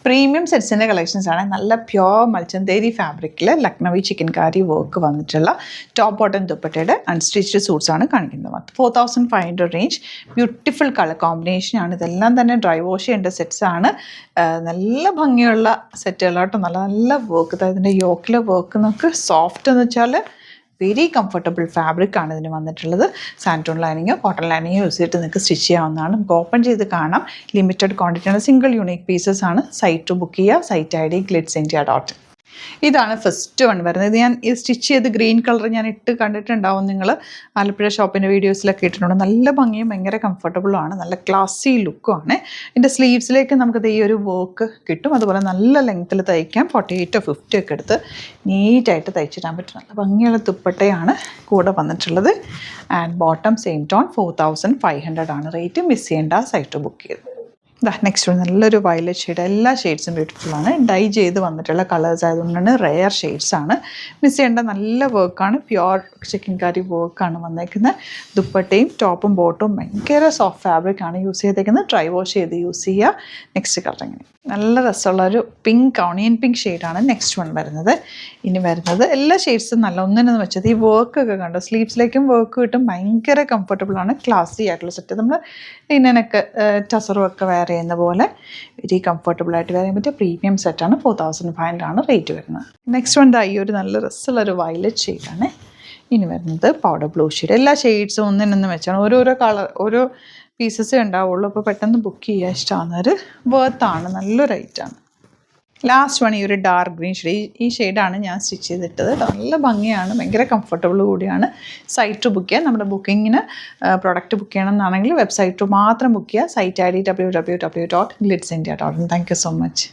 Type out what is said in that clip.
Premium സെറ്റ്സിൻ്റെ collections ആണ്. നല്ല pure മൽച്ചന്തേരി ഫാബ്രിക്കിൽ ലക്നവി ചിക്കൻകാരി വർക്ക് വന്നിട്ടുള്ള ടോപ്പ് ബോട്ടം ദുപ്പട്ടയുടെ അൺസ്റ്റിച്ച്ഡ് സൂട്ട്സ് ആണ് കാണിക്കുന്നത്. 4500 റേഞ്ച്. ബ്യൂട്ടിഫുൾ കളർ കോമ്പിനേഷൻ ആണ്. ഇതെല്ലാം തന്നെ ഡ്രൈ വാഷ് ചെയ്യേണ്ട സെറ്റ്സ് ആണ്. നല്ല ഭംഗിയുള്ള സെറ്റുകളാട്ടോ. നല്ല നല്ല വർക്ക്. അതായത് ഇതിൻ്റെ യോക്കിലെ വർക്ക് നമുക്ക് സോഫ്റ്റ് എന്ന് വെച്ചാൽ വെരി കംഫർട്ടബിൾ ഫാബ്രിക് ആണ് ഇതിന് വന്നിട്ടുള്ളത്. സാൻറ്റോൺ ലൈനിങ്ങോ കോട്ടൺ ലൈനിങ്ങോ യൂസ് ചെയ്തിട്ട് നിങ്ങൾക്ക് സ്റ്റിച്ച് ചെയ്യാവുന്നതാണ്. നമുക്ക് ഓപ്പൺ ചെയ്ത് കാണാം. ലിമിറ്റഡ് ക്വാണ്ടിറ്റിയാണ്. സിംഗിൾ യൂണിക് പീസസ് ആണ്. സൈറ്റ് ബുക്ക് ചെയ്യുക. Site ID glitzindia.in. ഇതാണ് ഫസ്റ്റ് വൺ വരുന്നത്. ഇത് ഞാൻ ഈ സ്റ്റിച്ച് ചെയ്ത് ഗ്രീൻ കളർ ഞാൻ ഇട്ട് കണ്ടിട്ടുണ്ടാവും. നിങ്ങൾ ആലപ്പുഴ ഷോപ്പിൻ്റെ വീഡിയോസിലൊക്കെ ഇട്ടിട്ടുണ്ട്. നല്ല ഭംഗിയും ഭയങ്കര കംഫർട്ടബിളും ആണ്. നല്ല ക്ലാസി ലുക്കും ആണ്. ഇതിൻ്റെ സ്ലീവ്സിലേക്ക് നമുക്കത് ഈ ഒരു വർക്ക് കിട്ടും. അതുപോലെ നല്ല ലെങ്ത്തിൽ തയ്ക്കാം. 48 or 50 ഒക്കെ എടുത്ത് നീറ്റായിട്ട് തയ്ച്ചിടാൻ പറ്റും. നല്ല ഭംഗിയുള്ള ദുപ്പട്ടയാണ് കൂടെ വന്നിട്ടുള്ളത്. ആൻഡ് ബോട്ടം സെയിം ടോൺ 4500 ആണ് റേറ്റ്. മിസ് ചെയ്യേണ്ട. സൈറ്റ് ബുക്ക് ചെയ്ത്. നെക്സ്റ്റ് നല്ലൊരു വയലറ്റ് ഷെയ്ഡ്. എല്ലാ ഷെയ്ഡ്സും ബ്യൂട്ടിഫുൾ ആണ്. ഡൈ ചെയ്ത് വന്നിട്ടുള്ള കളേഴ്സ് ആയതുകൊണ്ടാണ് റെയർ ഷെയ്ഡ്സ് ആണ്. മിസ് ചെയ്യേണ്ട നല്ല വർക്കാണ്. പ്യുവർ ചിക്കൻകാരി വർക്കാണ് വന്നേക്കുന്നത്. ദുപ്പട്ടയും ടോപ്പും ബോട്ടും ഭയങ്കര സോഫ്റ്റ് ഫാബ്രിക് ആണ് യൂസ് ചെയ്തേക്കുന്നത്. ഡ്രൈ വാഷ് ചെയ്ത് യൂസ് ചെയ്യുക. നെക്സ്റ്റ് കളർ ഇങ്ങനെ നല്ല രസമുള്ളൊരു പിങ്ക് ഓണിയൻ പിങ്ക് ഷെയ്ഡാണ് നെക്സ്റ്റ് വൺ വരുന്നത്. ഇനി വരുന്നത് എല്ലാ ഷെയ്ഡ്സും നല്ല ഒന്നിനെന്ന് വെച്ചത് ഈ വർക്കൊക്കെ കണ്ടോ. സ്ലീവ്സിലേക്കും വർക്ക് കിട്ടും. ഭയങ്കര കംഫർട്ടബിൾ ആണ്. ക്ലാസി ആയിട്ടുള്ള സെറ്റ്. നമ്മൾ ഇതിനൊക്കെ ടസറും ഒക്കെ വെയർ ചെയ്യുന്ന പോലെ വെരി കംഫർട്ടബിൾ ആയിട്ട് വെയർ ചെയ്യാൻ പറ്റിയ പ്രീമിയം സെറ്റാണ്. 4500 ആണ് റേറ്റ് വരുന്നത്. നെക്സ്റ്റ് വൺ ഈ ഒരു നല്ല രസമുള്ളൊരു വയലറ്റ് ഷെയ്ഡാണ്. ഇനി വരുന്നത് പൗഡർ ബ്ലൂ ഷെയ്ഡ്. എല്ലാ ഷെയ്ഡ്സും ഒന്നിനൊന്ന് വെച്ചാണ്. ഓരോരോ കളർ ഓരോ പീസസേ ഉണ്ടാവുള്ളൂ. അപ്പോൾ പെട്ടെന്ന് ബുക്ക് ചെയ്യാൻ ഇഷ്ടമാകുന്നൊരു വേർത്താണ്. നല്ലൊരു ഐറ്റാണ്. ലാസ്റ്റ് വൺ ഈ ഒരു ഡാർക്ക് ഗ്രീൻ ഷെയ്ഡ്. ഈ ഷെയ്ഡാണ് ഞാൻ സ്റ്റിച്ച് ചെയ്തിട്ടത്. നല്ല ഭംഗിയാണ്. ഭയങ്കര കംഫർട്ടബിൾ കൂടിയാണ്. സൈറ്റ് ബുക്ക് ചെയ്യുക. നമ്മുടെ ബുക്കിങ്ങിന് പ്രോഡക്റ്റ് ബുക്ക് ചെയ്യണമെന്നാണെങ്കിൽ വെബ്സൈറ്റ് മാത്രം ബുക്ക് ചെയ്യുക. Site ID www.glitzindia.in. Thank you so much.